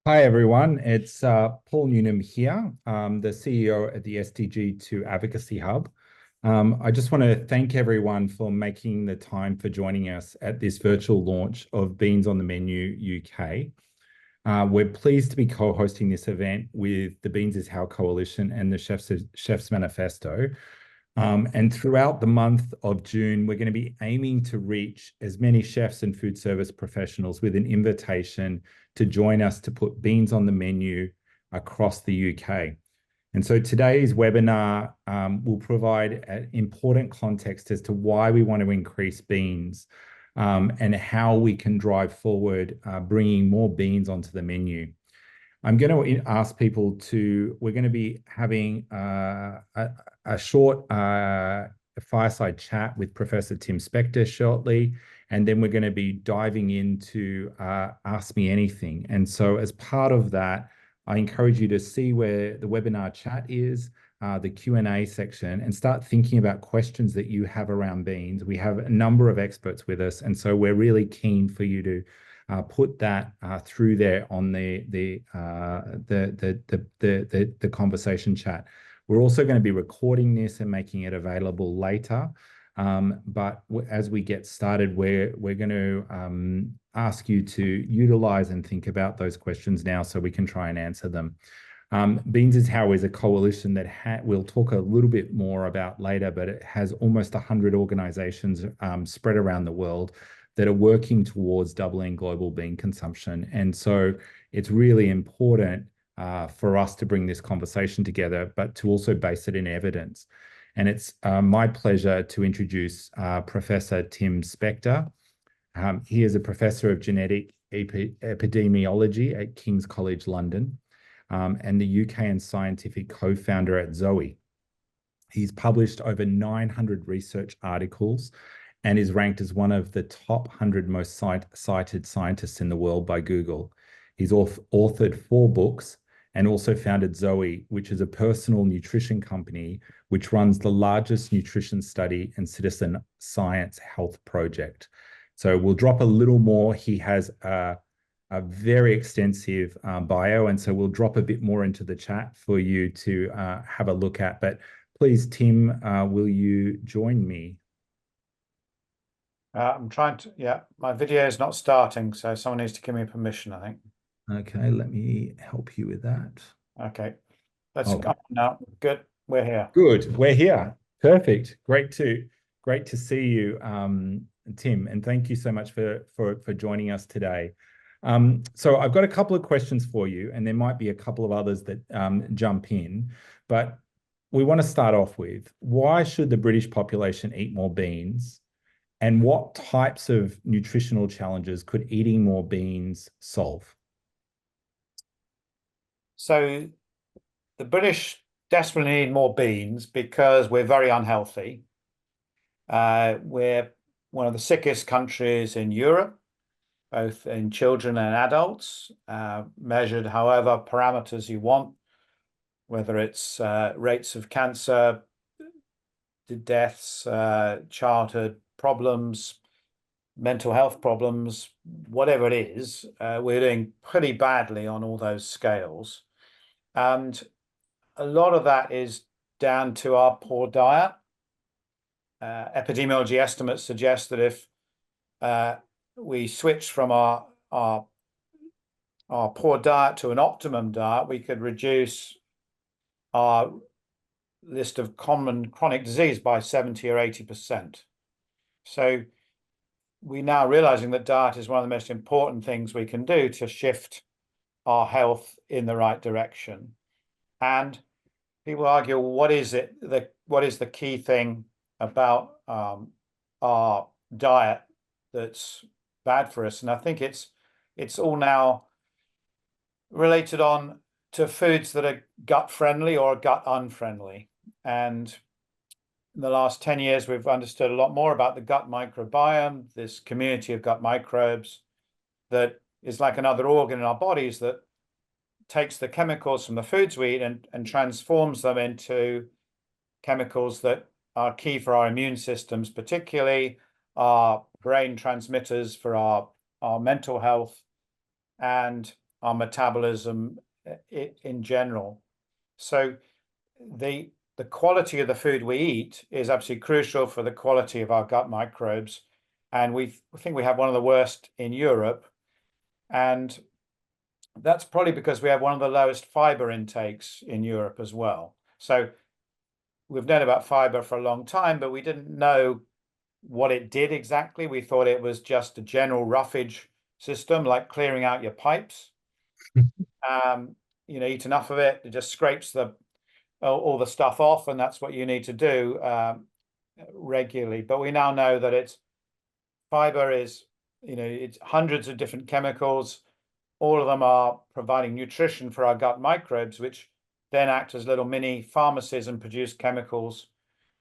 Hi, everyone. It's Paul Newnham here, the CEO at the SDG2 Advocacy Hub. I just want to thank everyone for making the time for joining us at this virtual launch of Beans on the Menu UK. We're pleased to be co-hosting this event with the Beans is How Coalition and the Chef's Manifesto. And throughout the month of June, we're going to be aiming to reach as many chefs and food service professionals with an invitation to join us to put beans on the menu across the UK. And so today's webinar will provide an important context as to why we want to increase beans and how we can drive forward bringing more beans onto the menu. I'm going to ask people we're going to be having a short fireside chat with Professor Tim Spector shortly, and then we're going to be diving into Ask Me Anything. And so as part of that, I encourage you to see where the webinar chat is, the Q&A section, and start thinking about questions that you have around beans. We have a number of experts with us, and so we're really keen for you to put that through there on the conversation chat. We're also going to be recording this and making it available later. But as we get started, we're going to ask you to utilize and think about those questions now so we can try and answer them. Beans is How is a coalition that we'll talk a little bit more about later, but it has almost 100 organizations spread around the world that are working towards doubling global bean consumption. And so it's really important for us to bring this conversation together, but to also base it in evidence. And it's my pleasure to introduce Professor Tim Spector. He is a professor of genetic epidemiology at King's College London and the UK and scientific co-founder at Zoe. He's published over 900 research articles and is ranked as one of the top 100 most cited scientists in the world by Google. He's authored 4 books and also founded Zoe, which is a personal nutrition company which runs the largest nutrition study and citizen science health project. So we'll drop a little more. He has a very extensive bio, and so we'll drop a bit more into the chat for you to have a look at. But please, Tim, will you join me? I'm trying to, yeah, my video is not starting, so someone needs to give me permission, I think. Okay, let me help you with that. Okay, let's go now. Good, we're here. Good, we're here. Perfect. Great to see you, Tim, and thank you so much for joining us today. So I've got a couple of questions for you, and there might be a couple of others that jump in, but we want to start off with, why should the British population eat more beans? And what types of nutritional challenges could eating more beans solve? So the British desperately need more beans because we're very unhealthy. We're one of the sickest countries in Europe, both in children and adults, measured however parameters you want, whether it's rates of cancer, deaths, childhood problems, mental health problems, whatever it is, we're doing pretty badly on all those scales. And a lot of that is down to our poor diet. Epidemiology estimates suggest that if we switch from our poor diet to an optimum diet, we could reduce our list of common chronic disease by 70 or 80%. So we're now realizing that diet is one of the most important things we can do to shift our health in the right direction. And people argue, what is the key thing about our diet that's bad for us? And I think it's all now related on to foods that are gut friendly or gut unfriendly. And in the last 10 years, we've understood a lot more about the gut microbiome, this community of gut microbes that is like another organ in our bodies that takes the chemicals from the foods we eat and transforms them into chemicals that are key for our immune systems, particularly our brain transmitters for our mental health. And our metabolism in general. So the quality of the food we eat is absolutely crucial for the quality of our gut microbes. And I think we have one of the worst in Europe. And that's probably because we have one of the lowest fiber intakes in Europe as well. So we've known about fiber for a long time, but we didn't know what it did exactly. We thought it was just a general roughage system, like clearing out your pipes. Eat enough of it, it just scrapes all the stuff off, and that's what you need to do regularly. But we now know that fiber is, it's hundreds of different chemicals. All of them are providing nutrition for our gut microbes, which then act as little mini pharmacies and produce chemicals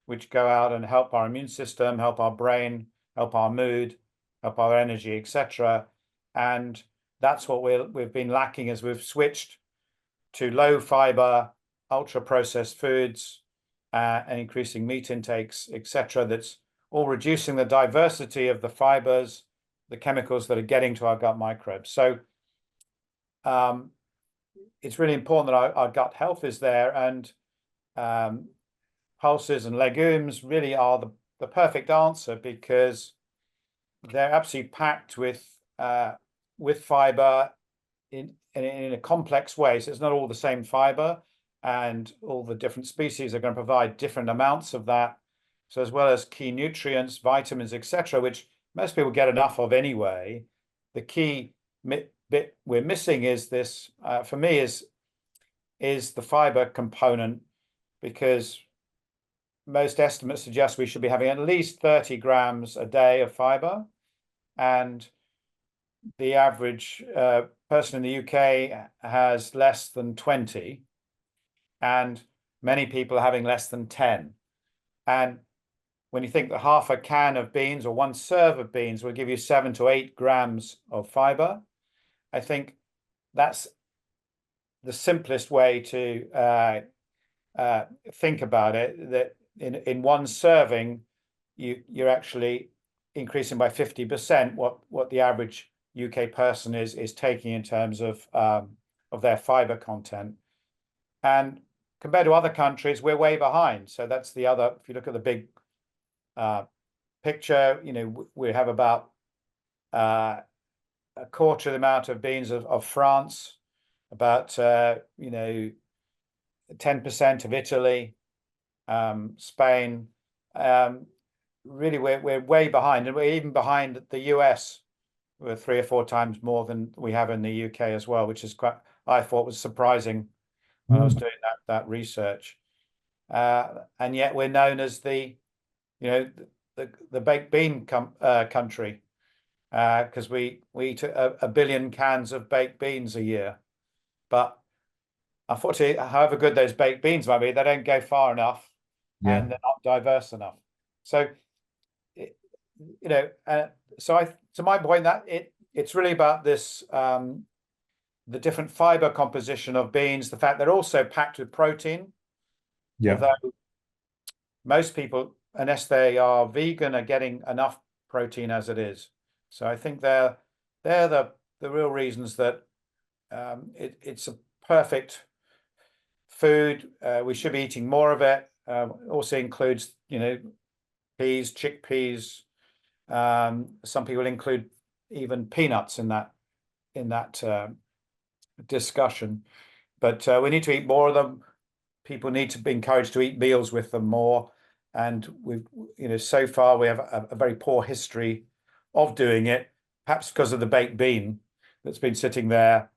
which go out and help our immune system, help our brain, help our mood, help our energy, etc. And that's what we've been lacking as we've switched to low fiber, ultra processed foods, and increasing meat intakes, etc. That's all reducing the diversity of the fibers, the chemicals that are getting to our gut microbes. So it's really important that our gut health is there, and pulses and legumes really are the perfect answer, because they're absolutely packed with fiber in a complex way. So it's not all the same fiber, and all the different species are going to provide different amounts of that. So as well as key nutrients, vitamins, etc., which most people get enough of anyway, the key bit we're missing is this, for me, is the fiber component, because most estimates suggest we should be having at least 30 grams a day of fiber, and the average person in the UK has less than 20, and many people are having less than 10. And when you think that half a can of beans or one serve of beans will give you 7 to 8 grams of fiber, I think that's the simplest way to think about it, that in one serving, you're actually increasing by 50% what the average UK person is taking in terms of their fiber content. And compared to other countries, we're way behind. So that's the other, if you look at the big picture, we have about a quarter of the amount of beans of France, about 10% of Italy, Spain. Really, we're way behind, and we're even behind the US. We're 3 or 4 times more than we have in the UK as well, which is I thought was surprising when I was doing that research. And yet we're known as the baked bean country, because we eat a billion cans of baked beans a year. But unfortunately, however good those baked beans might be, they don't go far enough, and they're not diverse enough. So, to my point, that it's really about this, the different fiber composition of beans, the fact they're also packed with protein. Although most people, unless they are vegan, are getting enough protein as it is. So I think they're the real reasons that it's a perfect food. We should be eating more of it. Also includes, peas, chickpeas. Some people include even peanuts in that discussion. But we need to eat more of them. People need to be encouraged to eat meals with them more. And so far we have a very poor history of doing it, perhaps because of the baked bean that's been sitting there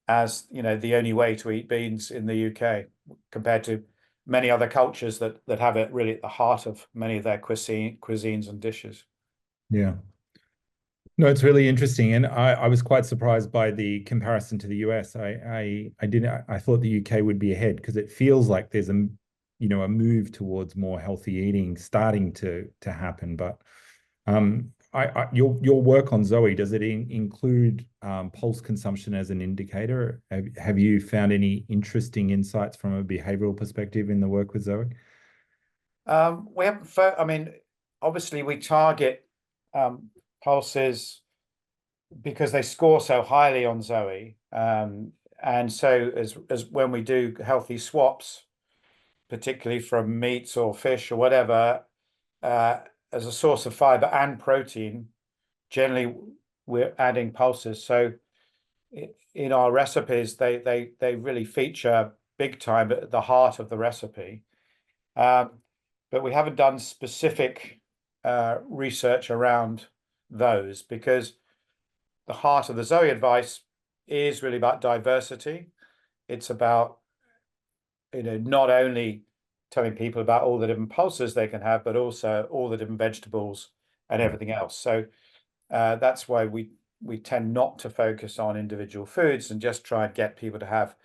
as the only way to eat beans in the UK, compared to many other cultures that have it really at the heart of many of their cuisines and dishes. Yeah. No, it's really interesting, and I was quite surprised by the comparison to the US. I thought the UK would be ahead, because it feels like there's a move towards more healthy eating starting to happen. But your work on Zoe, does it include pulse consumption as an indicator? Have you found any interesting insights from a behavioral perspective in the work with Zoe? We haven't. I mean, obviously, we target pulses because they score so highly on Zoe. And so as when we do healthy swaps, particularly from meats or fish or whatever, as a source of fiber and protein, generally we're adding pulses. So in our recipes, they really feature big time at the heart of the recipe. But we haven't done specific research around those, because the heart of the Zoe advice is really about diversity. It's about, not only telling people about all the different pulses they can have, but also all the different vegetables and everything else. So that's why we tend not to focus on individual foods and just try and get people to have,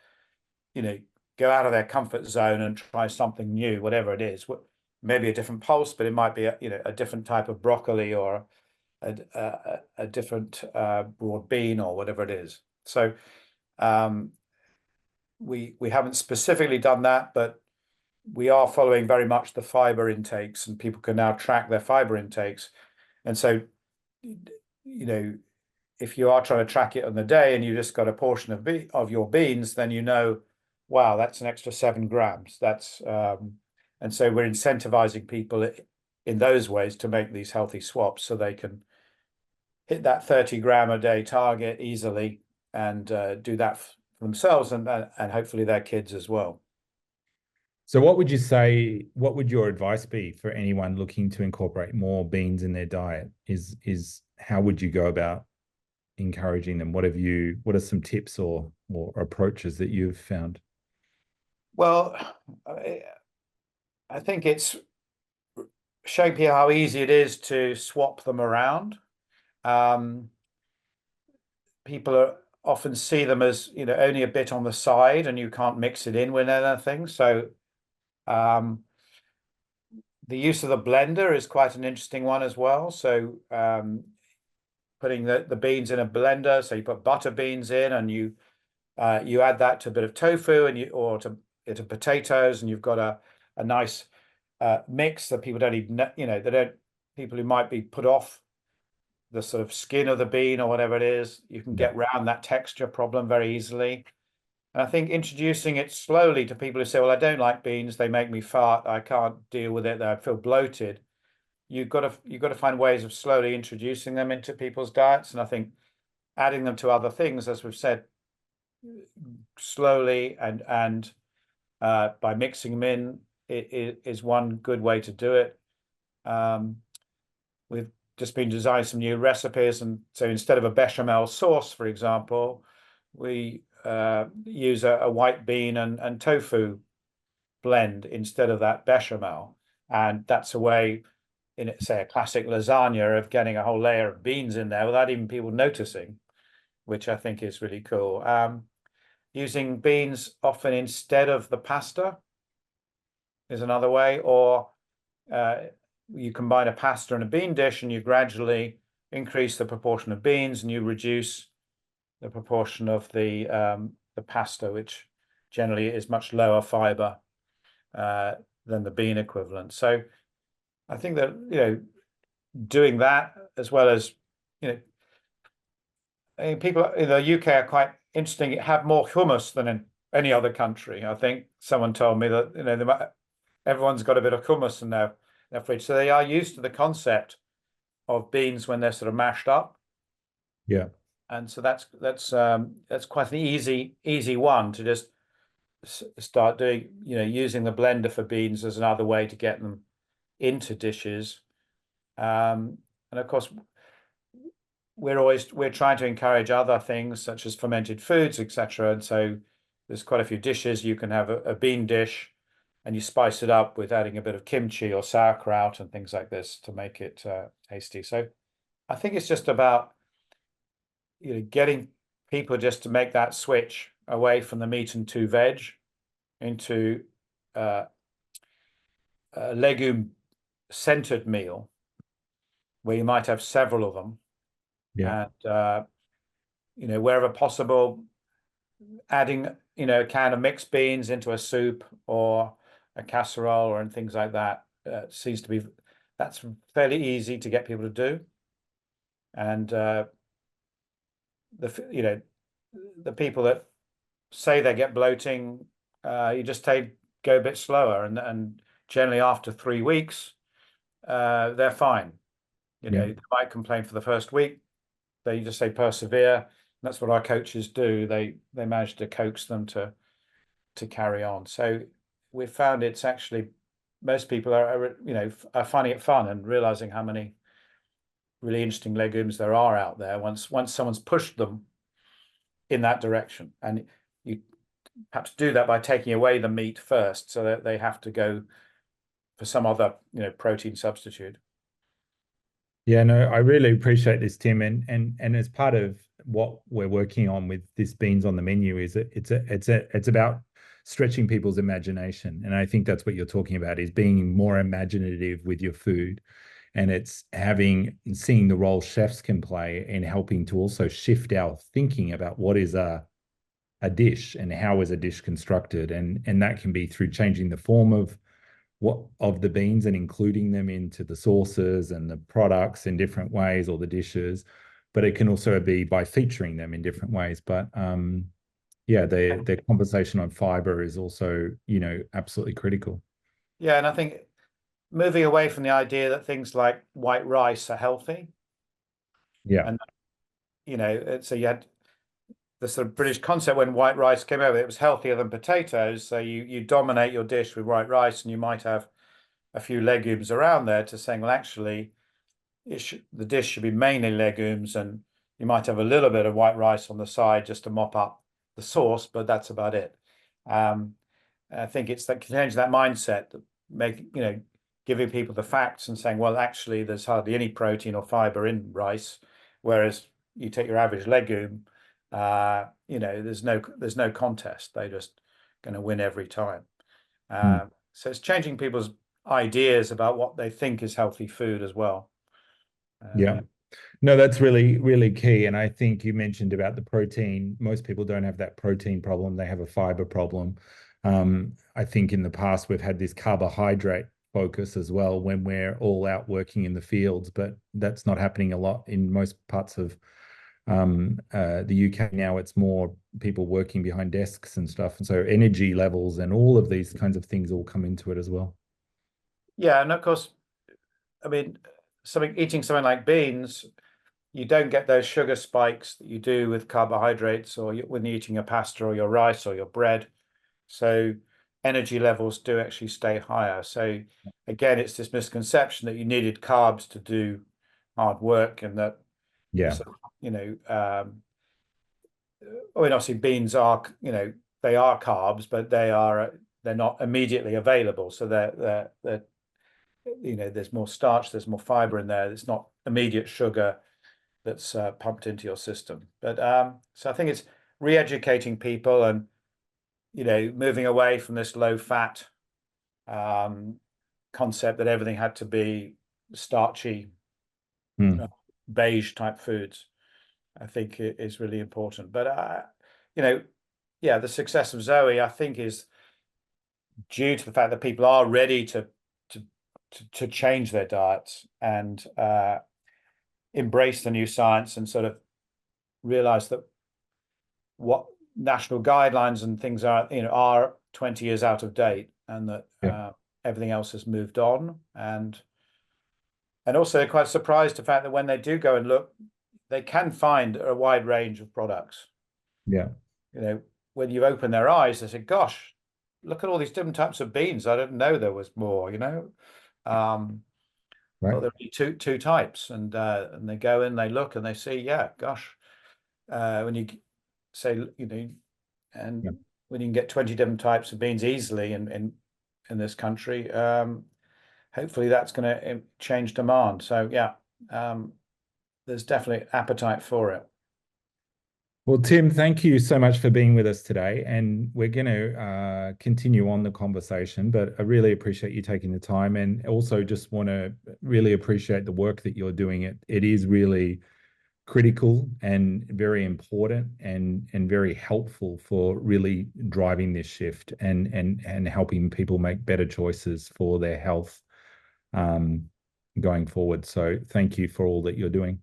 go out of their comfort zone and try something new, whatever it is. Maybe a different pulse, but it might be a different type of broccoli, or a different broad bean, or whatever it is. So we haven't specifically done that, but we are following very much the fiber intakes, and people can now track their fiber intakes. And so, if you are trying to track it on the day and you just got a portion of your beans, then wow, that's an extra 7 grams. And so we're incentivizing people in those ways to make these healthy swaps, so they can hit that 30-gram a day target easily, and do that for themselves, and hopefully their kids as well. So what would you say, what would your advice be for anyone looking to incorporate more beans in their diet? Is how would you go about encouraging them? What are some tips or approaches that you've found? Well, I think it's showing people how easy it is to swap them around. People often see them as, only a bit on the side, and you can't mix it in with anything. So the use of the blender is quite an interesting one as well. So putting the beans in a blender, so you put butter beans in, and you add that to a bit of tofu, or to potatoes, and you've got a nice mix that people don't even, people who might be put off the sort of skin of the bean or whatever it is, you can get around that texture problem very easily. And I think introducing it slowly to people who say, well, I don't like beans, they make me fart, I can't deal with it, I feel bloated. You've got to find ways of slowly introducing them into people's diets. And I think adding them to other things, as we've said, slowly and by mixing them in, it is one good way to do it. We've just been designing some new recipes, and so instead of a bechamel sauce, for example, we use a white bean and tofu blend instead of that bechamel, and that's a way, in say a classic lasagna, of getting a whole layer of beans in there without even people noticing, which I think is really cool. Using beans often instead of the pasta is another way, or you combine a pasta and a bean dish, and you gradually increase the proportion of beans, and you reduce the proportion of the pasta, which generally is much lower fiber than the bean equivalent. So I think that, doing that, as well as, people in the UK are quite interesting, have more hummus than in any other country. I think someone told me that, everyone's got a bit of hummus in their fridge. So they are used to the concept of beans when they're sort of mashed up. Yeah. And so that's quite an easy one to just start doing, using the blender for beans as another way to get them into dishes. And of course, we're trying to encourage other things such as fermented foods, etc. And so there's quite a few dishes. You can have a bean dish, and you spice it up with adding a bit of kimchi or sauerkraut and things like this to make it tasty. So I think it's just about, getting people just to make that switch away from the meat and to veg into a legume-centered meal where you might have several of them. Yeah. And wherever possible, adding a can of mixed beans into a soup or a casserole and things like that seems to be, that's fairly easy to get people to do. And the people that say they get bloating, you just go a bit slower, and generally after 3 weeks, they're fine. Yeah. They might complain for the first week. They just say persevere. That's what our coaches do. They manage to coax them to carry on. So we've found it's actually most people are finding it fun and realizing how many really interesting legumes there are out there once someone's pushed them in that direction. And you perhaps do that by taking away the meat first, so that they have to go for some other protein substitute. Yeah, no, I really appreciate this, Tim, and as part of what we're working on with this beans on the menu is it's about stretching people's imagination, and I think that's what you're talking about, is being more imaginative with your food, and it's seeing the role chefs can play in helping to also shift our thinking about what is a dish and how is a dish constructed, and that can be through changing the form of the beans and including them into the sauces and the products in different ways, or the dishes, but it can also be by featuring them in different ways. But yeah, the conversation on fiber is also, absolutely critical. Yeah, and I think moving away from the idea that things like white rice are healthy. Yeah. And so you had the sort of British concept when white rice came over, it was healthier than potatoes. So you dominate your dish with white rice, and you might have a few legumes around there, to saying, well, actually, the dish should be mainly legumes, and you might have a little bit of white rice on the side just to mop up the sauce, but that's about it. I think it's that change that mindset, that giving people the facts and saying, well, actually, there's hardly any protein or fiber in rice, whereas you take your average legume, there's no contest. They're just going to win every time. So it's changing people's ideas about what they think is healthy food as well. Yeah. No, that's really, really key. And I think you mentioned about the protein. Most people don't have that protein problem. They have a fiber problem. I think in the past, we've had this carbohydrate focus as well when we're all out working in the fields, but that's not happening a lot in most parts of the UK now. It's more people working behind desks and stuff. And so energy levels and all of these kinds of things all come into it as well. Yeah, and of course, I mean, eating something like beans, you don't get those sugar spikes that you do with carbohydrates, or when you're eating your pasta or your rice or your bread. So energy levels do actually stay higher. So again, it's this misconception that you needed carbs to do hard work, and that, Yeah. obviously beans are, they are carbs, but they're not immediately available. So they're there's more starch, there's more fiber in there. It's not immediate sugar that's pumped into your system. But so I think it's re-educating people, and moving away from this low-fat concept that everything had to be starchy, beige type foods. I think it is really important. But yeah, the success of Zoe, I think, is due to the fact that people are ready to change their diets and embrace the new science, and sort of realize that what national guidelines and things are 20 years out of date, and that everything else has moved on. And also they're quite surprised the fact that when they do go and look, they can find a wide range of products. Yeah. When you open their eyes, they say, gosh, look at all these different types of beans. I didn't know there was more, Right. Well, there'll be two types, and they go in, they look, and they see, yeah, gosh, when you say, and when you can get 20 different types of beans easily in this country, hopefully that's going to change demand. So yeah, there's definitely appetite for it. Well, Tim, thank you so much for being with us today, and we're going to continue on the conversation, but I really appreciate you taking the time, and also just want to really appreciate the work that you're doing. It is really critical and very important, and very helpful for really driving this shift and helping people make better choices for their health going forward. So thank you for all that you're doing.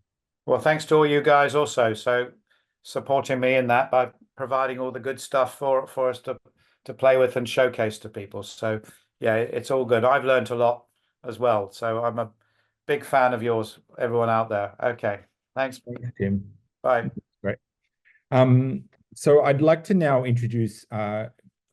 Well, thanks to all you guys also. So supporting me in that by providing all the good stuff for us to play with and showcase to people. So yeah, it's all good. I've learned a lot as well. So I'm a big fan of yours, everyone out there. Okay. Thanks. Thanks, Tim. Bye. Great. So I'd like to now introduce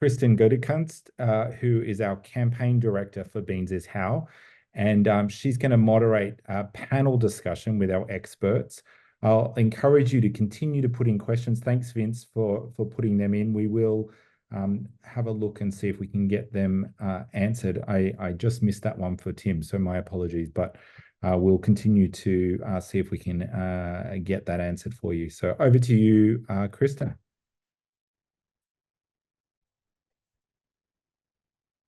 Kristen Godekunst, who is our campaign director for Beans is How. And she's going to moderate a panel discussion with our experts. I'll encourage you to continue to put in questions. Thanks, Vince, for putting them in. We will have a look and see if we can get them answered. I just missed that one for Tim, so my apologies, but we'll continue to see if we can get that answered for you. So over to you, Krista.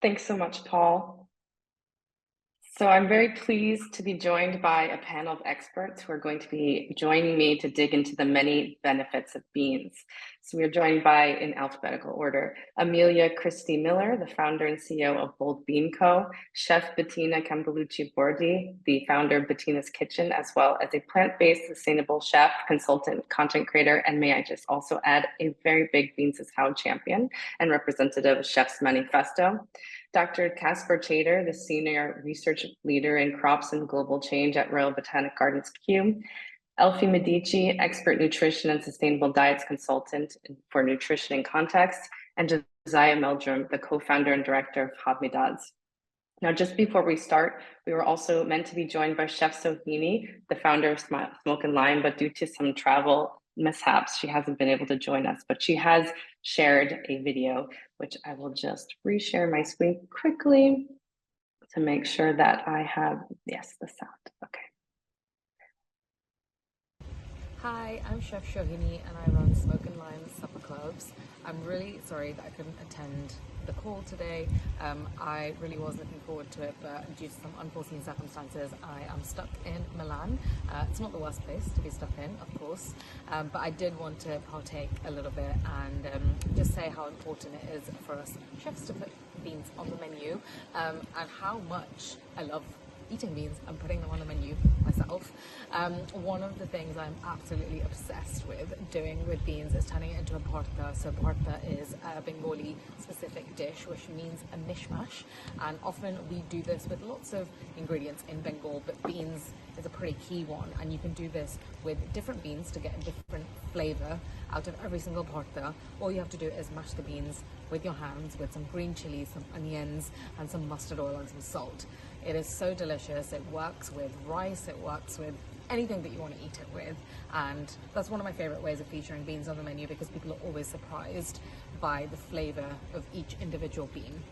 Thanks so much, Paul. So I'm very pleased to be joined by a panel of experts who are going to be joining me to dig into the many benefits of beans. So we are joined by, in alphabetical order, Amelia Christie-Miller, the founder and CEO of Bold Bean Co., Chef Bettina Campolucci Bordi, the founder of Bettina's Kitchen, as well as a plant-based sustainable chef, consultant, content creator, and may I just also add, a very big Beans is How champion and representative of Chef's Manifesto. Dr. Caspar, the senior research leader in crops and global change at Royal Botanic Gardens Kew. Elphee Medici, expert nutrition and sustainable diets consultant for nutrition and context. And Josiah Meldrum, the co-founder and director of Hodmedod. Now, just before we start, we were also meant to be joined by Chef Sohini, the founder of Smoke and Lime, but due to some travel mishaps, she hasn't been able to join us, but she has shared a video, which I will just reshare my screen quickly to make sure that I have, yes, the sound, okay. Hi, I'm Chef Sohini and I run Smoke and Lime supper clubs. I'm really sorry that I couldn't attend the call today. I really was looking forward to it, but due to some unforeseen circumstances, I am stuck in Milan. It's not the worst place to be stuck in, of course, but I did want to partake a little bit and just say how important it is for us chefs to put beans on the menu and how much I love eating beans and putting them on the menu myself. One of the things I'm absolutely obsessed with doing with beans is turning it into a bharta. So bharta is a Bengali specific dish, which means a mishmash. And often we do this with lots of ingredients in Bengal, but beans is a pretty key one. And you can do this with different beans to get a different flavor out of every single bharta. All you have to do is mash the beans with your hands with some green chilies, some onions, and some mustard oil and some salt. It is so delicious. It works with rice, it works with anything that you want to eat it with. And that's one of my favorite ways of featuring beans on the menu because people are always surprised by the flavor of each individual bean.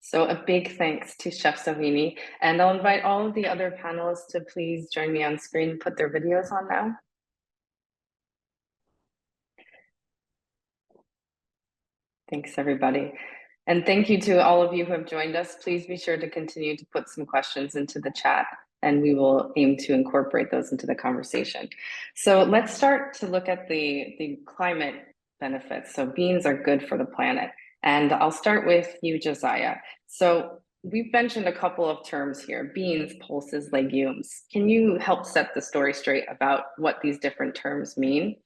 So a big thanks to Chef Sohini, and I'll invite all of the other panelists to please join me on screen, put their videos on now. Thanks, everybody. And thank you to all of you who have joined us. Please be sure to continue to put some questions into the chat, and we will aim to incorporate those into the conversation. So let's start to look at the climate benefits. So beans are good for the planet. And I'll start with you, Josiah. So we've mentioned a couple of terms here: beans, pulses, legumes. Can you help set the story straight about what these different terms mean?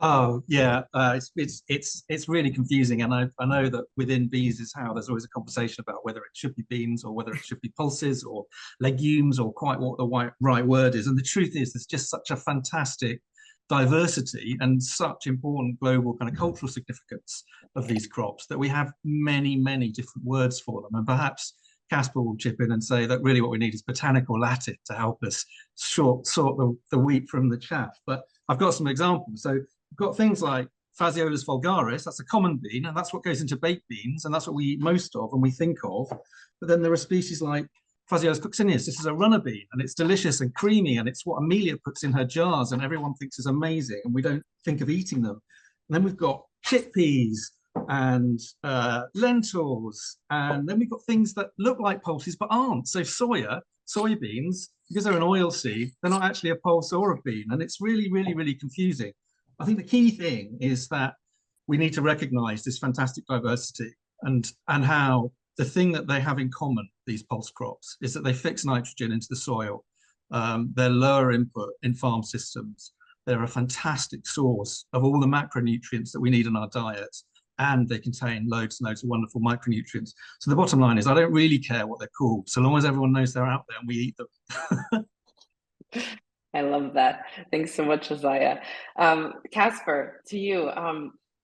Oh yeah, it's really confusing, and I know that within Beans is How there's always a conversation about whether it should be beans or whether it should be pulses or legumes or quite what the right word is. And the truth is, there's just such a fantastic diversity and such important global kind of cultural significance of these crops that we have many different words for them. And perhaps Caspar will chip in and say that really what we need is Botanic or Latin to help us sort the wheat from the chaff. But I've got some examples. So we've got things like Phaseolus vulgaris, that's a common bean, and that's what goes into baked beans, and that's what we eat most of and we think of. But then there are species like Phaseolus coccineus. This is a runner bean, and it's delicious and creamy, and it's what Amelia puts in her jars, and everyone thinks is amazing, and we don't think of eating them. And then we've got chickpeas and lentils, and then we've got things that look like pulses but aren't. So soybeans, because they're an oil seed, they're not actually a pulse or a bean, and it's really confusing. I think the key thing is that we need to recognize this fantastic diversity and how the thing that they have in common, these pulse crops, is that they fix nitrogen into the soil. They're lower input in farm systems. They're a fantastic source of all the macronutrients that we need in our diets, and they contain loads and loads of wonderful micronutrients. So the bottom line is I don't really care what they're called, so long as everyone knows they're out there and we eat them. I love that. Thanks so much, Josiah. Caspar, to you,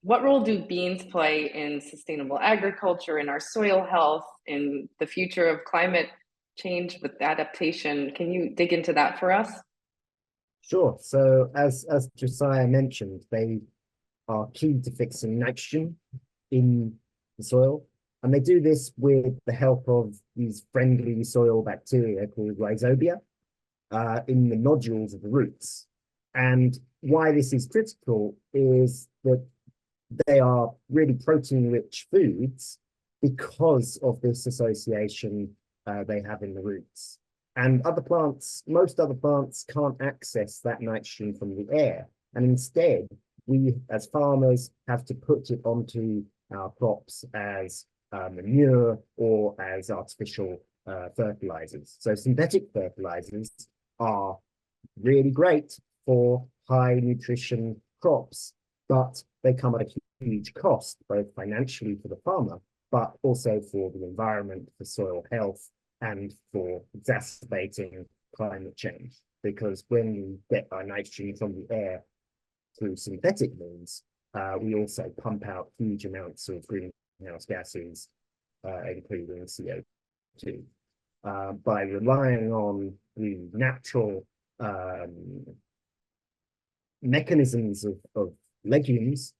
what role do beans play in sustainable agriculture, in our soil health, in the future of climate change with adaptation? Can you dig into that for us? Sure. So as Josiah mentioned, they are key to fixing nitrogen in the soil. And they do this with the help of these friendly soil bacteria called rhizobia in the nodules of the roots. And why this is critical is that they are really protein-rich foods because of this association they have in the roots. And other plants, most other plants can't access that nitrogen from the air. And instead, we as farmers have to put it onto our crops as manure or as artificial fertilizers. So synthetic fertilizers are really great for high nutrition crops, but they come at a huge cost, both financially for the farmer, but also for the environment, for soil health, and for exacerbating climate change. Because when we get our nitrogen from the air through synthetic means, we also pump out huge amounts of greenhouse gases, including CO2. By relying on the natural mechanisms of legumes,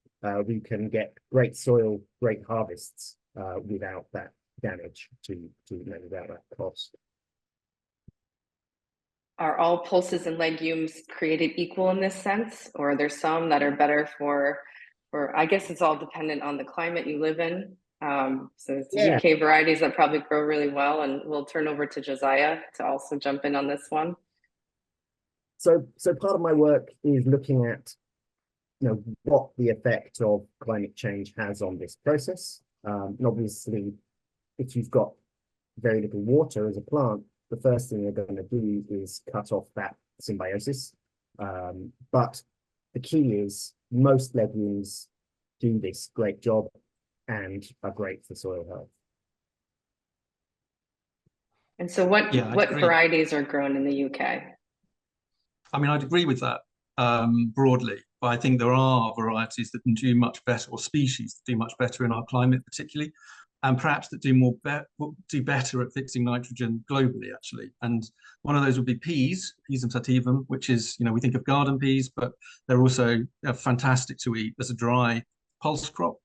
we can get great soil, great harvests without that damage without that cost. Are all pulses and legumes created equal in this sense, or are there some that are better for I guess it's all dependent on the climate you live in? So it's UK varieties that probably grow really well, and we'll turn over to Josiah to also jump in on this one. So part of my work is looking at, what the effect of climate change has on this process. And obviously, if you've got very little water as a plant, the first thing you're going to do is cut off that symbiosis. But the key is most legumes do this great job and are great for soil health. And so what varieties are grown in the UK? I mean, I'd agree with that broadly, but I think there are varieties that can do much better, or species that do much better in our climate particularly, and perhaps that do better at fixing nitrogen globally, actually. And one of those would be peas and sativum, which is, we think of garden peas, but they're also fantastic to eat as a dry pulse crop.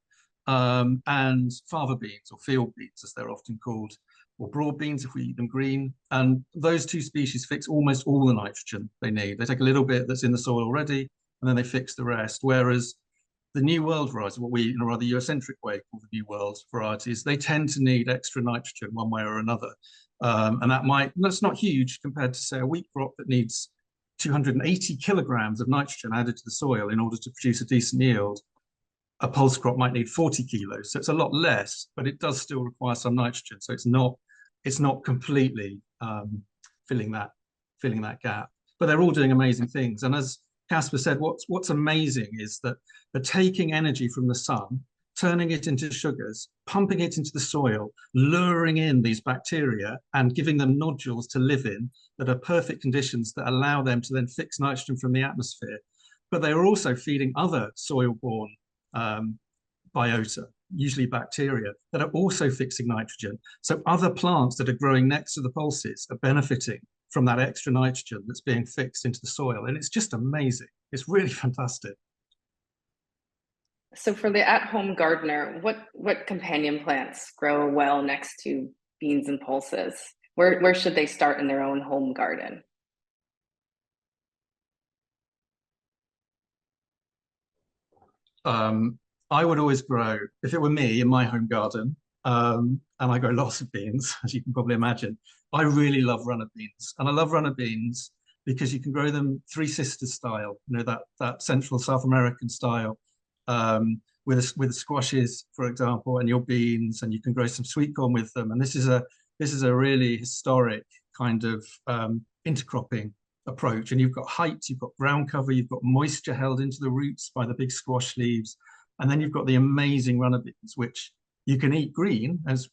And fava beans, or field beans as they're often called, or broad beans if we eat them green. And those two species fix almost all the nitrogen they need. They take a little bit that's in the soil already, and then they fix the rest. Whereas the New World varieties, what we in a rather Eurocentric way call the New World varieties, they tend to need extra nitrogen one way or another. And that's not huge compared to, say, a wheat crop that needs 280 kilograms of nitrogen added to the soil in order to produce a decent yield. A pulse crop might need 40 kilos, so it's a lot less, but it does still require some nitrogen. So it's not completely filling that gap. But they're all doing amazing things. And as Caspar said, what's amazing is that they're taking energy from the sun, turning it into sugars, pumping it into the soil, luring in these bacteria and giving them nodules to live in that are perfect conditions that allow them to then fix nitrogen from the atmosphere. But they are also feeding other soil-borne biota, usually bacteria, that are also fixing nitrogen. So other plants that are growing next to the pulses are benefiting from that extra nitrogen that's being fixed into the soil. And it's just amazing. It's really fantastic. So for the at-home gardener, what companion plants grow well next to beans and pulses? Where should they start in their own home garden? I would always grow, if it were me in my home garden, and I grow lots of beans, as you can probably imagine, I really love runner beans. And I love runner beans because you can grow them Three Sisters style, that Central South American style, with squashes, for example, and your beans, and you can grow some sweet corn with them. And this is a really historic kind of intercropping approach. And you've got height, you've got ground cover, you've got moisture held into the roots by the big squash leaves, and then you've got the amazing runner beans, which you can eat green, as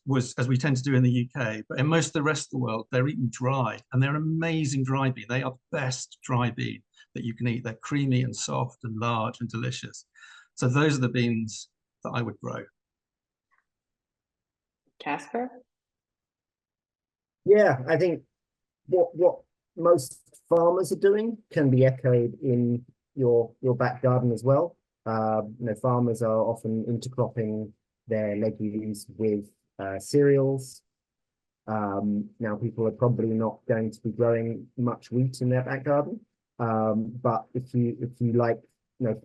we tend to do in the UK, but in most of the rest of the world, they're eaten dry, and they're amazing dry bean. They are the best dry bean that you can eat. They're creamy and soft and large and delicious. So those are the beans that I would grow. Caspar? Yeah, I think what most farmers are doing can be echoed in your back garden as well. Farmers are often intercropping their legumes with cereals. Now, people are probably not going to be growing much wheat in their back garden, but if you like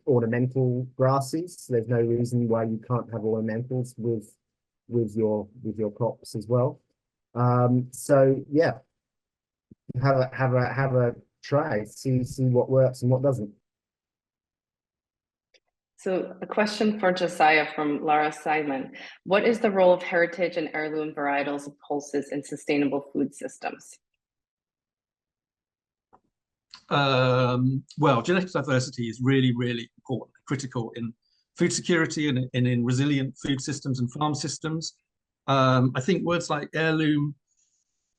ornamental grasses, there's no reason why you can't have ornamentals with your crops as well. So yeah, have a try, see what works and what doesn't. So a question for Josiah from Laura Simon. What is the role of heritage and heirloom varietals of pulses in sustainable food systems? Well, genetic diversity is really, really important, critical in food security and in resilient food systems and farm systems. I think words like heirloom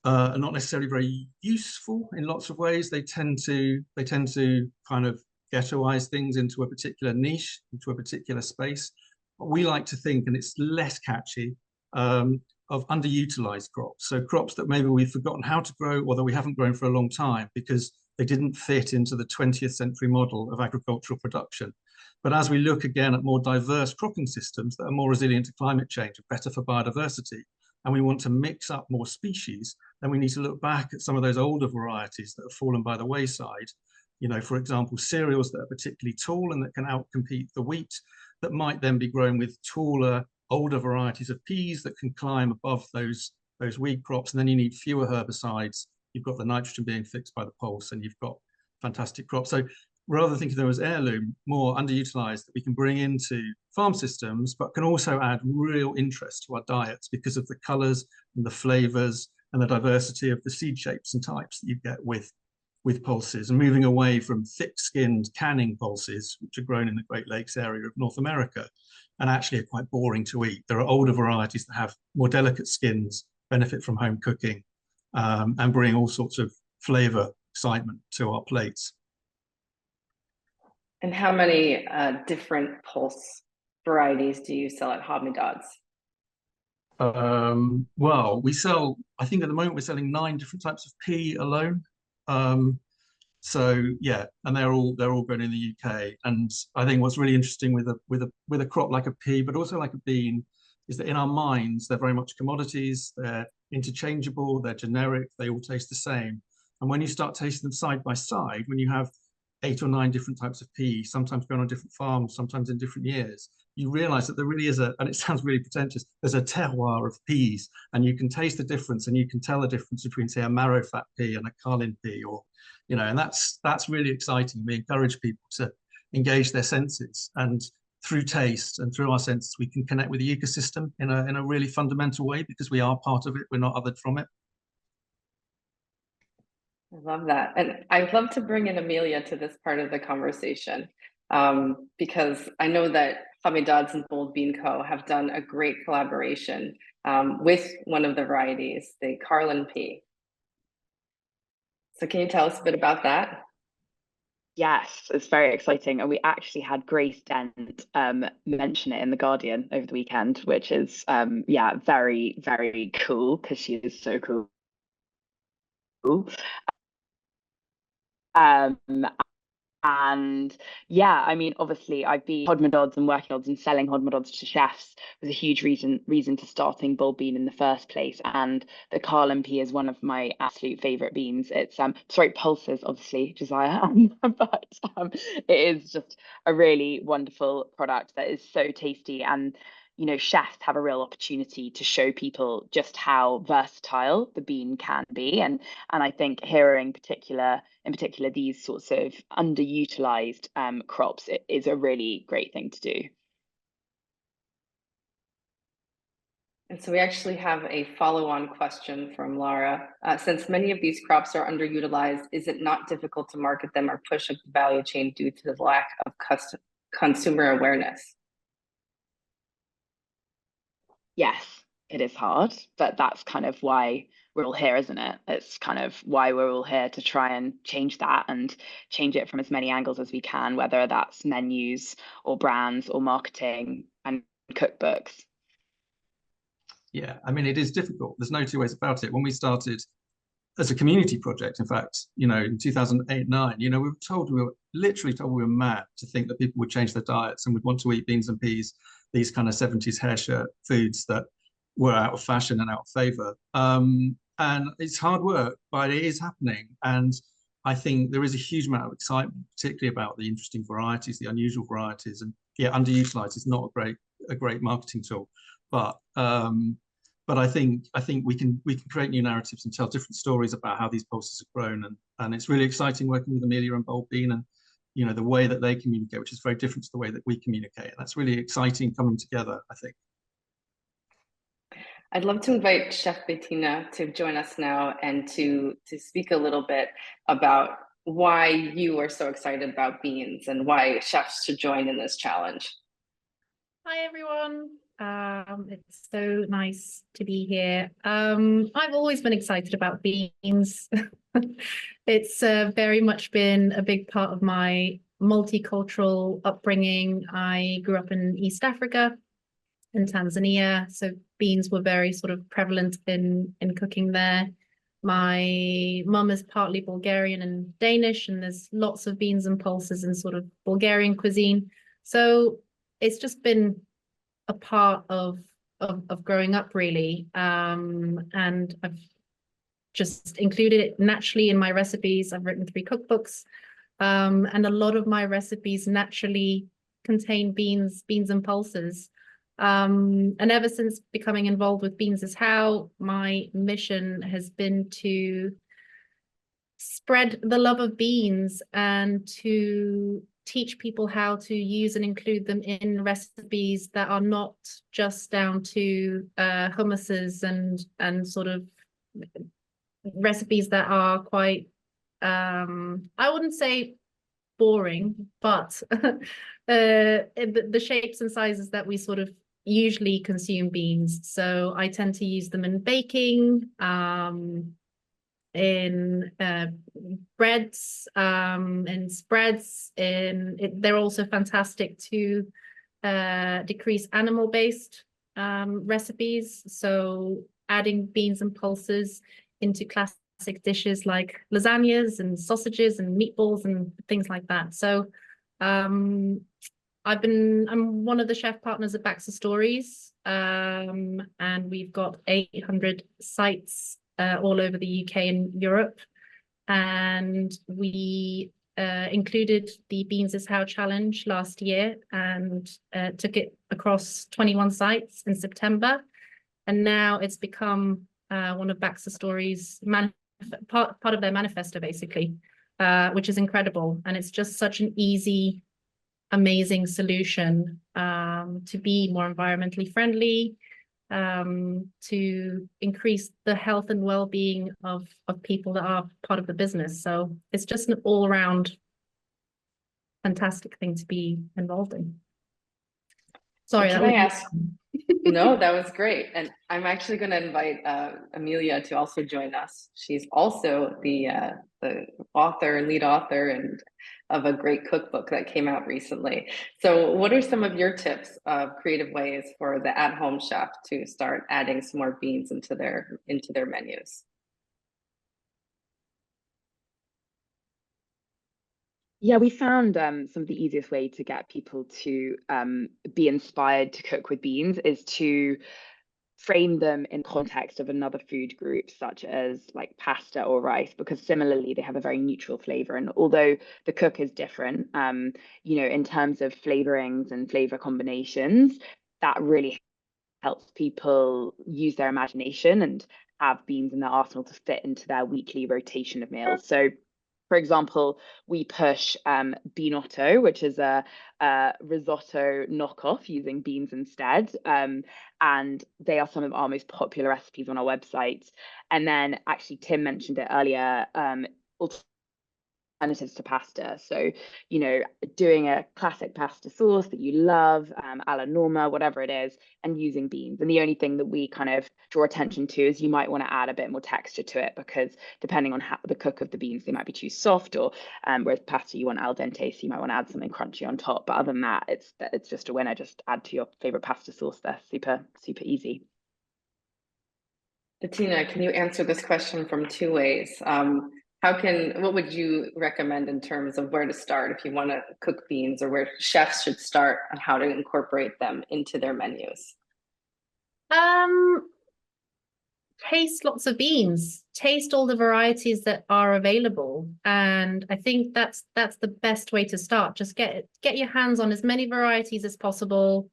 are not necessarily very useful in lots of ways. They tend to kind of ghettoize things into a particular niche, into a particular space. But we like to think, and it's less catchy, of underutilized crops. So crops that maybe we've forgotten how to grow, or that we haven't grown for a long time because they didn't fit into the 20th century model of agricultural production. But as we look again at more diverse cropping systems that are more resilient to climate change and better for biodiversity, and we want to mix up more species, then we need to look back at some of those older varieties that have fallen by the wayside. For example, cereals that are particularly tall and that can outcompete the wheat, that might then be grown with taller, older varieties of peas that can climb above those weed crops. And then you need fewer herbicides. You've got the nitrogen being fixed by the pulse, and you've got fantastic crops. So rather than thinking of them as heirloom, more underutilized, that we can bring into farm systems, but can also add real interest to our diets because of the colors and the flavors and the diversity of the seed shapes and types that you get with pulses, and moving away from thick-skinned canning pulses, which are grown in the Great Lakes area of North America, and actually are quite boring to eat. There are older varieties that have more delicate skins, benefit from home cooking, and bring all sorts of flavor, excitement to our plates. And how many different pulse varieties do you sell at Hodmedod's? Well, we sell, I think at the moment we're selling 9 different types of pea alone. So yeah, and they're all grown in the UK. And I think what's really interesting with a crop like a pea, but also like a bean, is that in our minds they're very much commodities. They're interchangeable, they're generic, they all taste the same. And when you start tasting them side by side, when you have 8 or 9 different types of pea, sometimes grown on different farms, sometimes in different years, you realize that there really is and it sounds really pretentious, there's a terroir of peas, and you can taste the difference, and you can tell the difference between, say, a marrow fat pea and a carlin pea, or, and that's really exciting. We encourage people to engage their senses, and through taste and through our senses, we can connect with the ecosystem in a really fundamental way, because we are part of it, we're not othered from it. I love that. And I'd love to bring in Amelia to this part of the conversation, because I know that Hodmedod's and Bold Bean Co. have done a great collaboration with one of the varieties, the Carlin pea. So can you tell us a bit about that? Yes, it's very exciting. And we actually had Grace Dent mention it in The Guardian over the weekend, which is, very, very cool, because she is so cool. And yeah, I mean, obviously I've been Hodmedod's and working odds and selling Hodmedod's to chefs was a huge reason to starting Bold Bean in the first place. And the Carlin pea is one of my absolute favorite beans. It's pulses, obviously, Josiah, but it is just a really wonderful product that is so tasty. And chefs have a real opportunity to show people just how versatile the bean can be. And I think here in particular, these sorts of underutilized crops, it is a really great thing to do. And so we actually have a follow-on question from Laura. Since many of these crops are underutilized, is it not difficult to market them or push up the value chain due to the lack of consumer awareness? Yes, it is hard, but that's kind of why we're all here, isn't it? It's kind of why we're all here, to try and change that and change it from as many angles as we can, whether that's menus or brands or marketing and cookbooks. Yeah, I mean, it is difficult. There's no two ways about it. When we started as a community project, in fact, in 2008-9, we were literally told we were mad to think that people would change their diets and would want to eat beans and peas, these kind of 70s hair shirt foods that were out of fashion and out of favor. And it's hard work, but it is happening. And I think there is a huge amount of excitement, particularly about the interesting varieties, the unusual varieties. And yeah, underutilized is not a great marketing tool, but I think we can create new narratives and tell different stories about how these pulses have grown, and it's really exciting working with Amelia and Bold Bean, and the way that they communicate, which is very different to the way that we communicate. And that's really exciting coming together, I think. I'd love to invite Chef Bettina to join us now and to speak a little bit about why you are so excited about beans and why chefs should join in this challenge. Hi everyone. It's so nice to be here. I've always been excited about beans. It's very much been a big part of my multicultural upbringing. I grew up in East Africa, in Tanzania, so beans were very sort of prevalent in cooking there. My mum is partly Bulgarian and Danish, and there's lots of beans and pulses in sort of Bulgarian cuisine. So it's just been a part of growing up, really, and I've just included it naturally in my recipes. I've written 3 cookbooks, and a lot of my recipes naturally contain beans and pulses. And ever since becoming involved with Beans is How, my mission has been to spread the love of beans and to teach people how to use and include them in recipes that are not just down to hummuses and sort of recipes that are quite I wouldn't say boring, but the shapes and sizes that we sort of usually consume beans. So I tend to use them in baking, in breads, in spreads. They're also fantastic to decrease animal-based recipes. So adding beans and pulses into classic dishes like lasagnas and sausages and meatballs and things like that. So I'm one of the chef partners at Baxter Stories, and we've got 800 sites all over the UK and Europe, and we included the Beans is How challenge last year and took it across 21 sites in September, and now it's become one of Baxter Stories' part of their manifesto, basically, which is incredible. And it's just such an easy, amazing solution to be more environmentally friendly, to increase the health and well-being of people that are part of the business. So it's just an all-around fantastic thing to be involved in. Sorry, can I ask? No, that was great. And I'm actually going to invite Amelia to also join us. She's also the lead author and of a great cookbook that came out recently. So what are some of your tips of creative ways for the at-home chef to start adding some more beans into their menus? Yeah, we found some of the easiest way to get people to be inspired to cook with beans is to frame them in context of another food group, such as like pasta or rice, because similarly they have a very neutral flavor. And although the cook is different, in terms of flavorings and flavor combinations, that really helps people use their imagination and have beans in their arsenal to fit into their weekly rotation of meals. So For example, we push Binotto, which is a risotto knockoff using beans instead. And they are some of our most popular recipes on our website. And then actually Tim mentioned it earlier, alternatives to pasta. So, you know, doing a classic pasta sauce that you love, alla norma, whatever it is, and using beans. And the only thing that we kind of draw attention to is you might want to add a bit more texture to it, because depending on how the cook of the beans, they might be too soft, or whereas pasta you want al dente, so you might want to add something crunchy on top. But other than that, it's just a winner. Just add to your favorite pasta sauce. They're super easy. Bettina, can you answer this question from two ways? What would you recommend in terms of where to start if you want to cook beans, or where chefs should start on how to incorporate them into their menus? Taste lots of beans, taste all the varieties that are available. And I think that's the best way to start. Just get your hands on as many varieties as possible.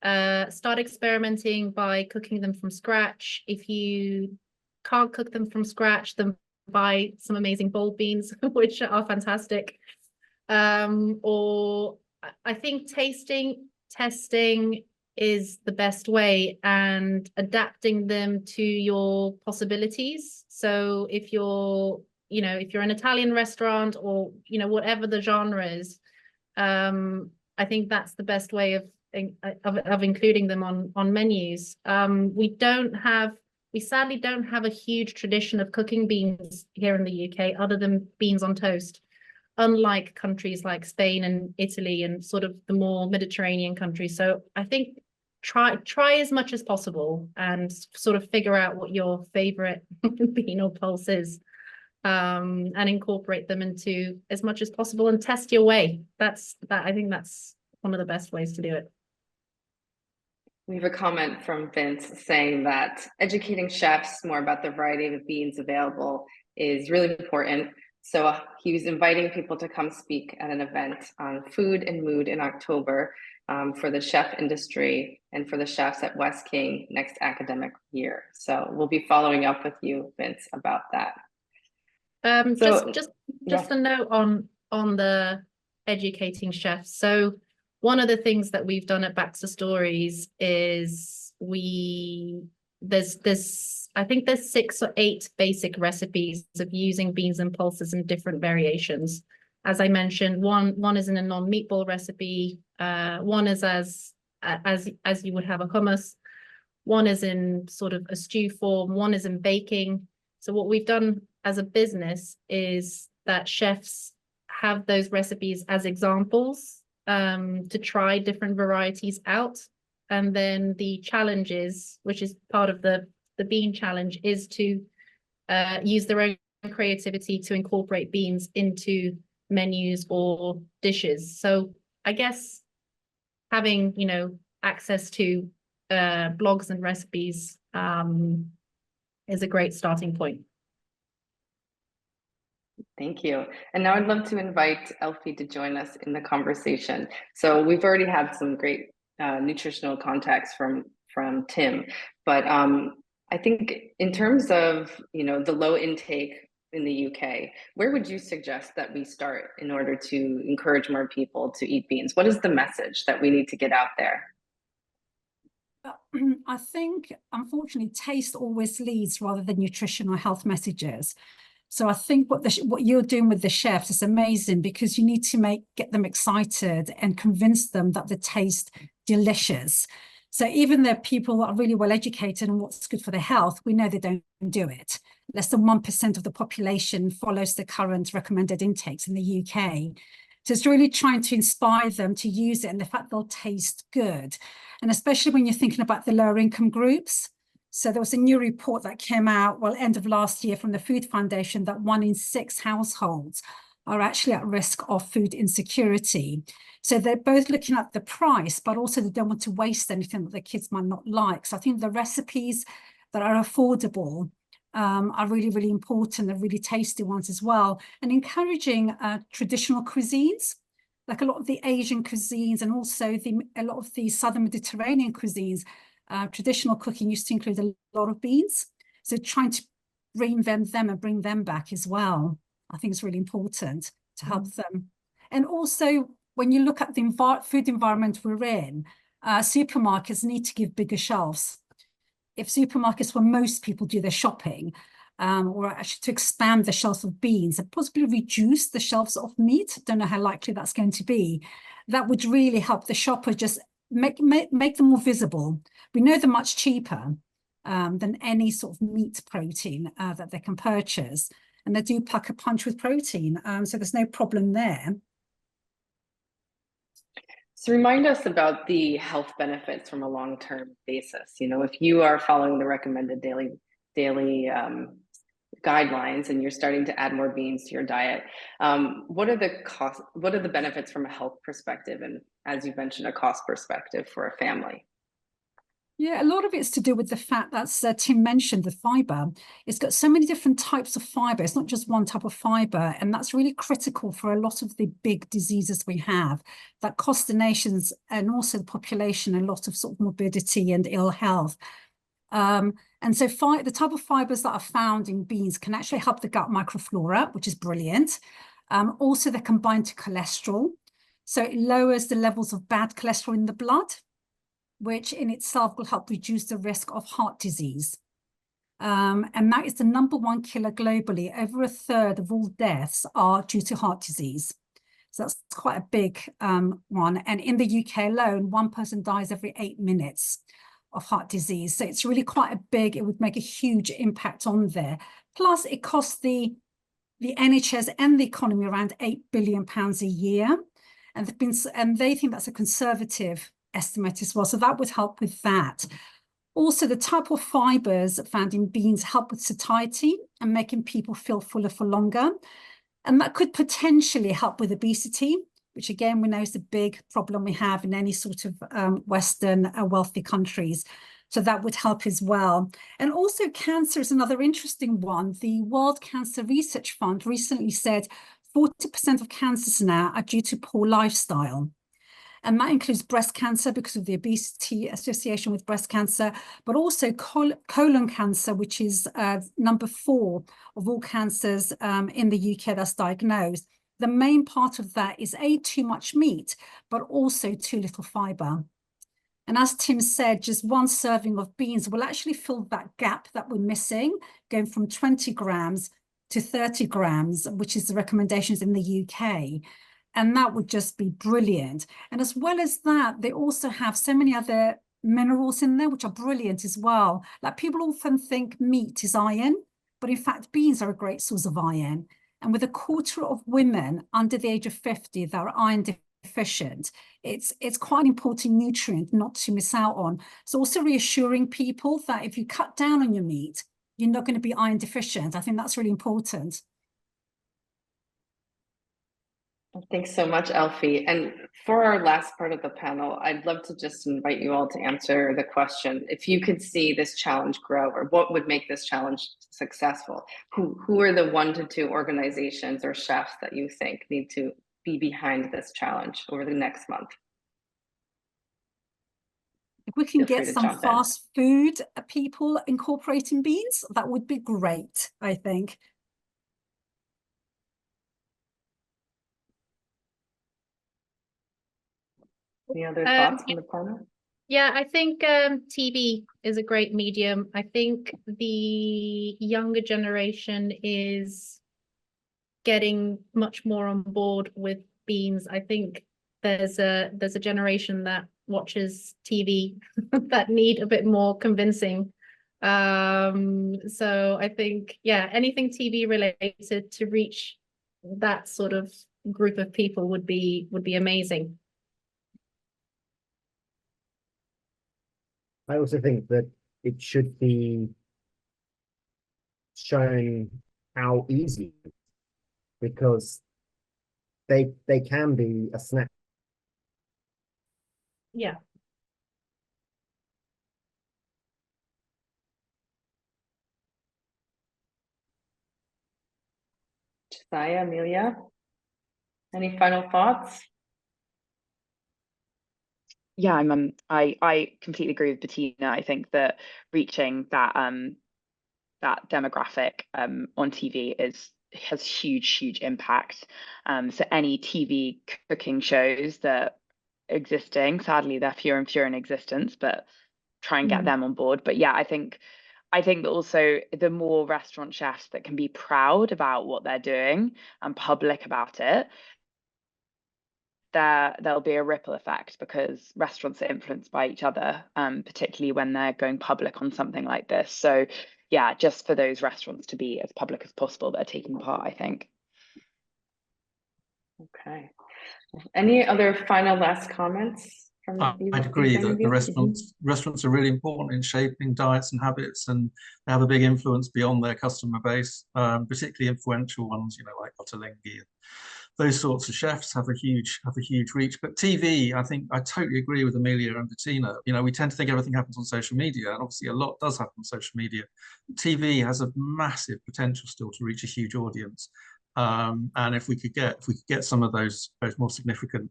Start experimenting by cooking them from scratch. If you can't cook them from scratch, then buy some amazing bold beans, which are fantastic. Or I think testing is the best way, and adapting them to your possibilities. So if you're an Italian restaurant, or whatever the genre is, I think that's the best way of including them on menus. We sadly don't have a huge tradition of cooking beans here in the UK, other than beans on toast, unlike countries like Spain and Italy and sort of the more Mediterranean countries. So I think try as much as possible and sort of figure out what your favorite bean or pulse is, and incorporate them into as much as possible and test your way. I think that's one of the best ways to do it. We have a comment from Vince saying that educating chefs more about the variety of beans available is really important. So he was inviting people to come speak at an event on food and mood in October, for the chef industry and for the chefs at West King next academic year. So we'll be following up with you, Vince, about that. Just a note on the educating chefs. So one of the things that we've done at Baxter Stories is I think there's 6 or 8 basic recipes of using beans and pulses in different variations. As I mentioned, one is in a non-meatball recipe, one is as you would have a hummus, one is in sort of a stew form, one is in baking. So what we've done as a business is that chefs have those recipes as examples, to try different varieties out. And then the challenges, which is part of the bean challenge, is to use their own creativity to incorporate beans into menus or dishes. So I guess having access to blogs and recipes is a great starting point. Thank you. And now I'd love to invite Elphee to join us in the conversation. So we've already had some great nutritional context from Tim, but I think in terms of the low intake in the UK, where would you suggest that we start in order to encourage more people to eat beans? What is the message that we need to get out there? I think, unfortunately, taste always leads rather than nutrition or health messages. So I think what you're doing with the chefs is amazing, because you need to get them excited and convince them that they taste delicious. So even though people are really well educated on what's good for their health, we know they don't do it. Less than 1% of the population follows the current recommended intakes in the UK. So it's really trying to inspire them to use it, and the fact they'll taste good. And especially when you're thinking about the lower income groups. So there was a new report that came out, end of last year, from the Food Foundation, that 1 in 6 households are actually at risk of food insecurity. So they're both looking at the price, but also they don't want to waste anything that the kids might not like. So I think the recipes that are affordable are really, really important, and really tasty ones as well. And encouraging traditional cuisines, like a lot of the Asian cuisines, and also a lot of the Southern Mediterranean cuisines. Traditional cooking used to include a lot of beans. So trying to reinvent them and bring them back as well. I think it's really important to help them. And also, when you look at the food environment we're in, supermarkets need to give bigger shelves. If supermarkets where most people do their shopping, or actually to expand the shelves of beans and possibly reduce the shelves of meat, don't know how likely that's going to be, that would really help the shopper, just make them more visible. We know they're much cheaper than any sort of meat protein that they can purchase. And they do pack a punch with protein, so there's no problem there. So remind us about the health benefits from a long-term basis. You know, if you are following the recommended daily guidelines and you're starting to add more beans to your diet, what are the benefits from a health perspective, and as you mentioned, a cost perspective for a family? Yeah, a lot of it's to do with the fact that Tim mentioned the fiber. It's got so many different types of fiber. It's not just one type of fiber. And that's really critical for a lot of the big diseases we have that cost the nations and also the population a lot of sort of morbidity and ill health. And so the type of fibers that are found in beans can actually help the gut microflora, which is brilliant. Also, they combine to cholesterol. So it lowers the levels of bad cholesterol in the blood, which in itself will help reduce the risk of heart disease. And that is the #1 killer globally. Over a third of all deaths are due to heart disease. So that's quite a big one. And in the UK alone, 1 person dies every 8 minutes of heart disease. So it's really quite a big, it would make a huge impact on there. Plus it costs the NHS and the economy around £8 billion a year. And they think that's a conservative estimate as well. So that would help with that. Also, the type of fibers found in beans help with satiety and making people feel fuller for longer. And that could potentially help with obesity, which again, we know is a big problem we have in any sort of Western wealthy countries. So that would help as well. And also cancer is another interesting one. The World Cancer Research Fund recently said 40% of cancers now are due to poor lifestyle. And that includes breast cancer because of the obesity association with breast cancer, but also colon cancer, which is #4 of all cancers in the UK that's diagnosed. The main part of that is too much meat, but also too little fiber. And as Tim said, just 1 serving of beans will actually fill that gap that we're missing, going from 20 grams to 30 grams, which is the recommendations in the UK. And that would just be brilliant. And as well as that, they also have so many other minerals in there, which are brilliant as well. Like people often think meat is iron, but in fact, beans are a great source of iron. And with 1/4 of women under the age of 50 that are iron deficient, it's quite an important nutrient not to miss out on. So also reassuring people that if you cut down on your meat, you're not going to be iron deficient. I think that's really important. Thanks so much, Elphee. And for our last part of the panel, I'd love to just invite you all to answer the question. If you could see this challenge grow, or what would make this challenge successful? Who are the 1 to 2 organizations or chefs that you think need to be behind this challenge over the next month? If we can get some fast food people incorporating beans, that would be great, I think. Any other thoughts from the panel? Yeah, I think TV is a great medium. I think the younger generation is getting much more on board with beans. I think there's a generation that watches TV that need a bit more convincing. So I think, yeah, anything TV related to reach that sort of group of people would be amazing. I also think that it should be shown how easy, because they can be a snack. Yeah. Josiah, Amelia, any final thoughts? Yeah, I completely agree with Bettina. I think that reaching that that demographic on TV is has huge impact. So any TV cooking shows that existing, sadly they're fewer and fewer in existence, but try and get them on board. But yeah, I think that also the more restaurant chefs that can be proud about what they're doing and public about it, there'll be a ripple effect, because restaurants are influenced by each other, particularly when they're going public on something like this. So yeah, just for those restaurants to be as public as possible that are taking part, I think. Okay. Any other final last comments from I'd agree that the restaurants are really important in shaping diets and habits, and they have a big influence beyond their customer base, particularly influential ones, like Botanic. Those sorts of chefs have a huge reach. But TV, I think I totally agree with Amelia and Bettina. We tend to think everything happens on social media, and obviously a lot does happen on social media. TV has a massive potential still to reach a huge audience. And if we could get some of those more significant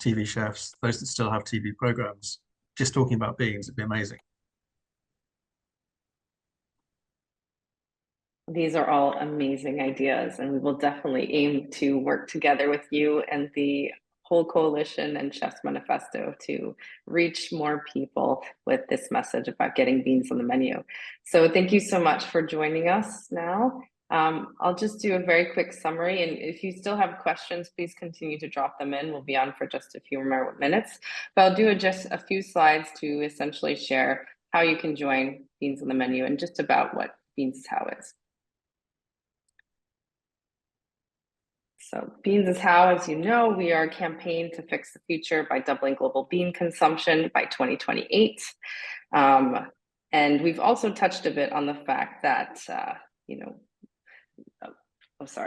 TV chefs, those that still have TV programs, just talking about beans, it'd be amazing. These are all amazing ideas, and we will definitely aim to work together with you and the whole coalition and Chef's Manifesto to reach more people with this message about getting beans on the menu. So thank you so much for joining us now. I'll just do a very quick summary, and if you still have questions, please continue to drop them in. We'll be on for just a few more minutes, but I'll do just a few slides to essentially share how you can join Beans on the Menu and just about what Beans is How is. So Beans is How, as you know, we are a campaign to fix the future by doubling global bean consumption by 2028. And we've also touched a bit on the fact that, sorry,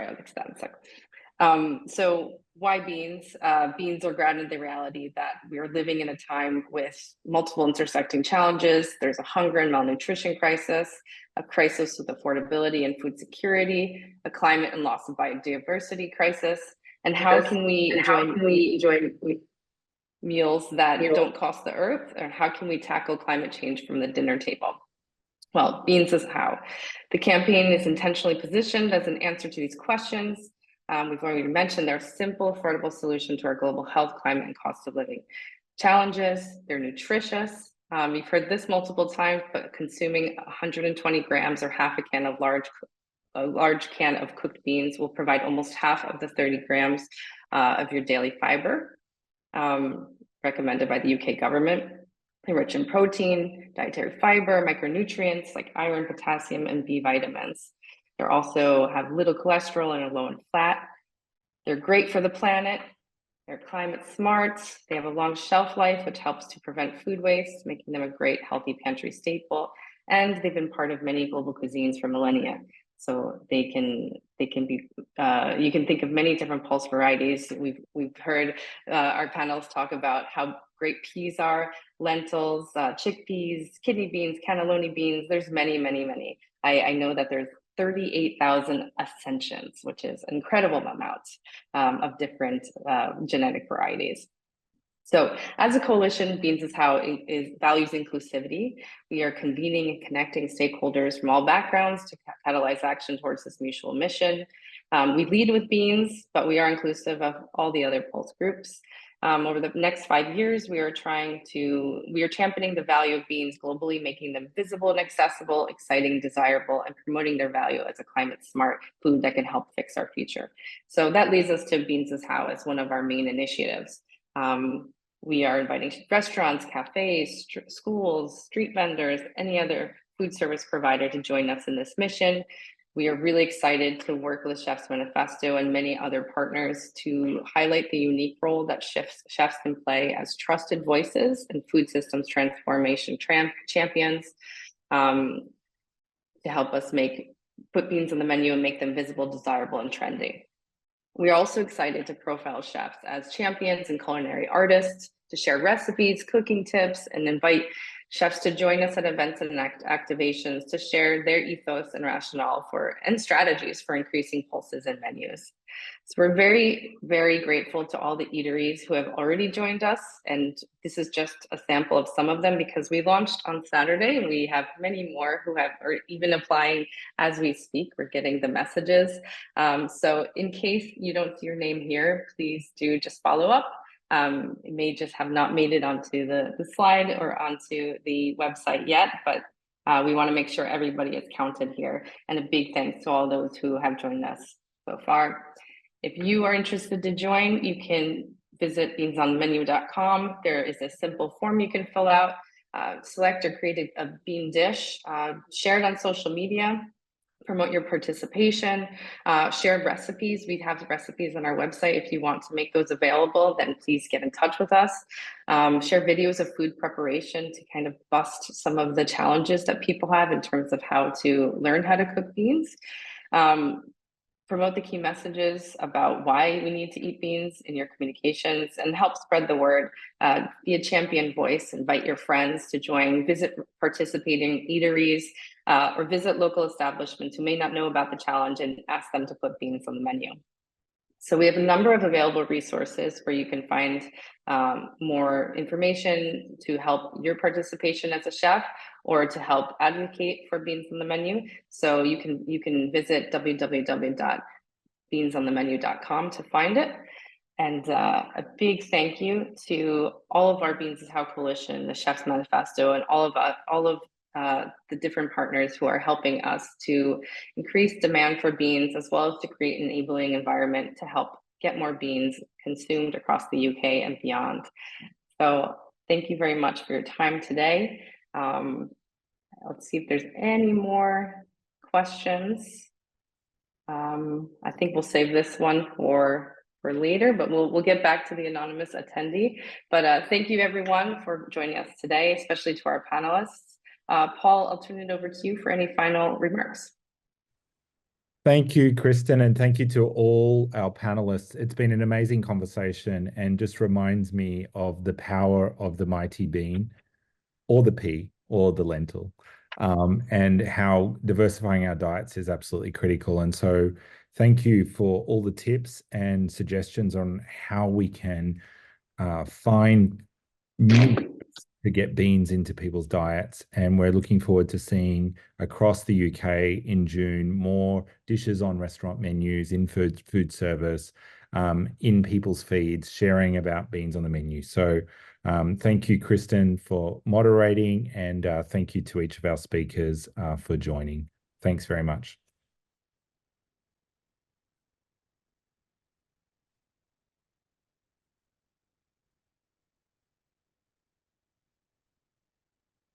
I'll get to that in a second. So why beans? Beans are grounded in the reality that we are living in a time with multiple intersecting challenges. There's a hunger and malnutrition crisis, a crisis with affordability and food security, a climate and loss of biodiversity crisis. And how can we enjoy meals that don't cost the earth? Or how can we tackle climate change from the dinner table? Well, Beans is How. The campaign is intentionally positioned as an answer to these questions. We've already mentioned they're a simple, affordable solution to our global health, climate, and cost of living challenges. They're nutritious. You've heard this multiple times, but consuming 120 grams or half a can of a large can of cooked beans will provide almost half of the 30 grams of your daily fiber recommended by the UK government. They're rich in protein, dietary fiber, micronutrients like iron, potassium, and B vitamins. They also have little cholesterol and are low in fat. They're great for the planet. They're climate smart. They have a long shelf life, which helps to prevent food waste, making them a great healthy pantry staple. And they've been part of many global cuisines for millennia. So they can be, you can think of many different pulse varieties. We've heard our panels talk about how great peas are, lentils, chickpeas, kidney beans, cannelloni beans. There's many. I know that there's 38,000 ascensions, which is an incredible amount of different genetic varieties. So as a coalition, Beans is How values inclusivity. We are convening and connecting stakeholders from all backgrounds to catalyze action towards this mutual mission. We lead with beans, but we are inclusive of all the other pulse groups. Over the next 5 years, we are championing the value of beans globally, making them visible and accessible, exciting, desirable, and promoting their value as a climate smart food that can help fix our future. So that leads us to Beans is How as one of our main initiatives. We are inviting restaurants, cafes, schools, street vendors, any other food service provider to join us in this mission. We are really excited to work with Chef's Manifesto and many other partners to highlight the unique role that chefs can play as trusted voices and food systems transformation champions to help us put beans on the menu and make them visible, desirable, and trendy. We are also excited to profile chefs as champions and culinary artists, to share recipes, cooking tips, and invite chefs to join us at events and activations to share their ethos and rationale and strategies for increasing pulses and menus. So we're very, very grateful to all the eateries who have already joined us. And this is just a sample of some of them because we launched on Saturday and we have many more who are even applying as we speak. We're getting the messages. So in case you don't see your name here, please do just follow up. It may just have not made it onto the slide or onto the website yet, but we want to make sure everybody is counted here. And a big thanks to all those who have joined us so far. If you are interested to join, you can visit beansonthemenu.com. There is a simple form you can fill out, select or create a bean dish, share it on social media, promote your participation, share recipes. We have recipes on our website. If you want to make those available, then please get in touch with us. Share videos of food preparation to kind of bust some of the challenges that people have in terms of how to learn how to cook beans. Promote the key messages about why we need to eat beans in your communications and help spread the word. Be a champion voice, invite your friends to join, visit participating eateries, or visit local establishments who may not know about the challenge and ask them to put beans on the menu. So we have a number of available resources where you can find more information to help your participation as a chef or to help advocate for beans on the menu. So you can visit www.beansonthemenu.com to find it. And a big thank you to all of our Beans is How Coalition, the Chef's Manifesto, and all of the different partners who are helping us to increase demand for beans, as well as to create an enabling environment to help get more beans consumed across the UK and beyond. So thank you very much for your time today. Let's see if there's any more questions. I think we'll save this one for later, but we'll get back to the anonymous attendee. But thank you everyone for joining us today, especially to our panelists. Paul, I'll turn it over to you for any final remarks. Thank you, Kristen, and thank you to all our panelists. It's been an amazing conversation and just reminds me of the power of the mighty bean, or the pea, or the lentil, and how diversifying our diets is absolutely critical. And so thank you for all the tips and suggestions on how we can find new ways to get beans into people's diets. And we're looking forward to seeing across the UK in June more dishes on restaurant menus, in food service, in people's feeds, sharing about beans on the menu. So thank you, Kristen, for moderating, and thank you to each of our speakers for joining. Thanks very much.